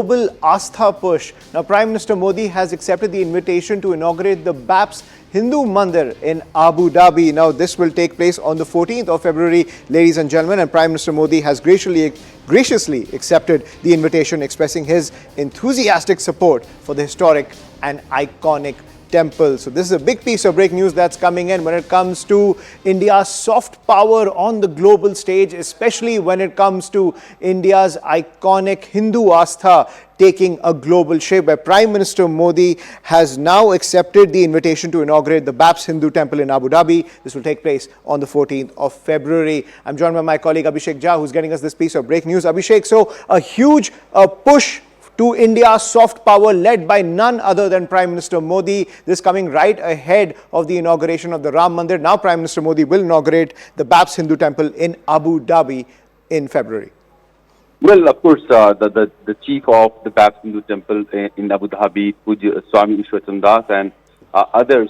global Astha push. Now, Prime Minister Modi has accepted the invitation to inaugurate the BAPS Hindu Mandir in Abu Dhabi. Now, this will take place on the 14th of February, ladies and gentlemen, and Prime Minister Modi has graciously accepted the invitation, expressing his enthusiastic support for the historic and iconic temple. So this is a big piece of breaking news that's coming in when it comes to India's soft power on the global stage, especially when it comes to India's iconic Hindu Astha taking a global shape, where Prime Minister Modi has now accepted the invitation to inaugurate the BAPS Hindu Temple in Abu Dhabi. This will take place on the 14th of February. I'm joined by my colleague Abhishek Jha, who's getting us this piece of breaking news. Abhishek, so a huge push to India's soft power led by none other than Prime Minister Modi. This coming right ahead of the inauguration of the Ram Mandir. Now Prime Minister Modi will inaugurate the BAPS Hindu Temple in Abu Dhabi in February. Well, of course, the chief of the BAPS Hindu Temple in Abu Dhabi, Puja Swami Ishwar Das, and others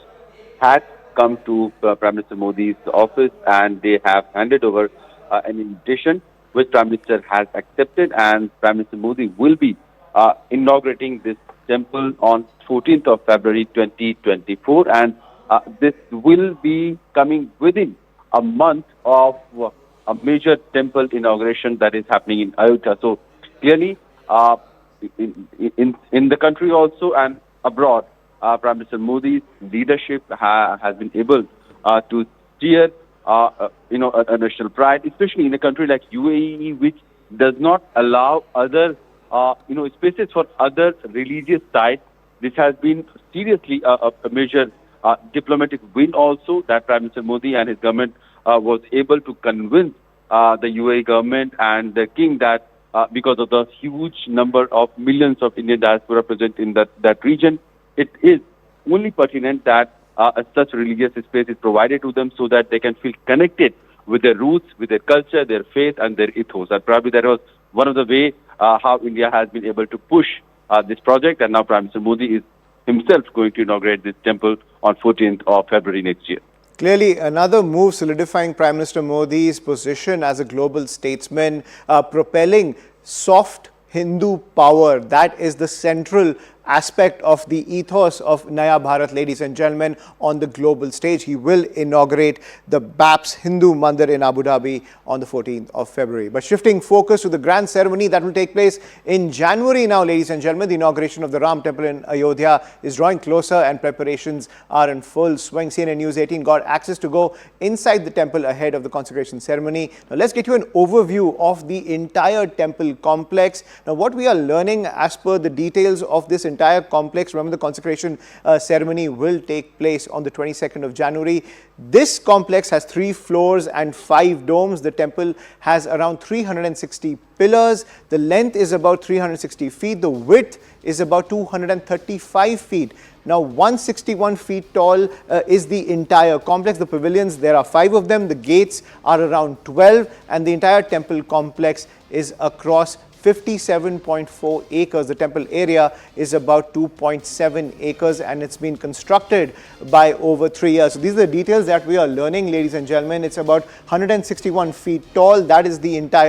had come to Prime Minister Modi's office, and they have handed over an invitation which Prime Minister has accepted, and Prime Minister Modi will be inaugurating this temple on 14th of February 2024, and this will be coming within a month of a major temple inauguration that is happening in Ayodhya. So clearly, in the country also and abroad, Prime Minister Modi's leadership has been able to steer, a national pride, especially in a country like UAE, which does not allow other spaces for other religious sites. This has been seriously a major diplomatic win also, that Prime Minister Modi and his government was able to convince the UAE government and the king that because of the huge number of millions of Indian diaspora present in that region, it is only pertinent that such religious space is provided to them so that they can feel connected with their roots, with their culture, their faith and their ethos. And probably that was one of the ways how India has been able to push this project, and now Prime Minister Modi is himself going to inaugurate this temple on 14th of February next year. Clearly, another move solidifying Prime Minister Modi's position as a global statesman, propelling soft Hindu power. That is the central aspect of the ethos of Naya Bharat, ladies and gentlemen, on the global stage. He will inaugurate the BAPS Hindu Mandir in Abu Dhabi on the 14th of February. But shifting focus to the grand ceremony that will take place in January now, ladies and gentlemen, the inauguration of the Ram Temple in Ayodhya is drawing closer and preparations are in full swing. CNN News 18 got access to go inside the temple ahead of the consecration ceremony. Now, let's get you an overview of the entire temple complex. Now, what we are learning as per the details of this entire complex, remember the consecration ceremony will take place on the 22nd of January. This complex has 3 floors and 5 domes. The temple has around 360 pillars. The length is about 360 feet. The width is about 235 feet. Now, 161 feet tall is the entire complex. The pavilions, there are 5 of them. The gates are around 12, and the entire temple complex is across 57.4 acres. The temple area is about 2.7 acres, and it's been constructed by over 3 years. So these are the details that we are learning, ladies and gentlemen. It's about 161 feet tall. That is the entire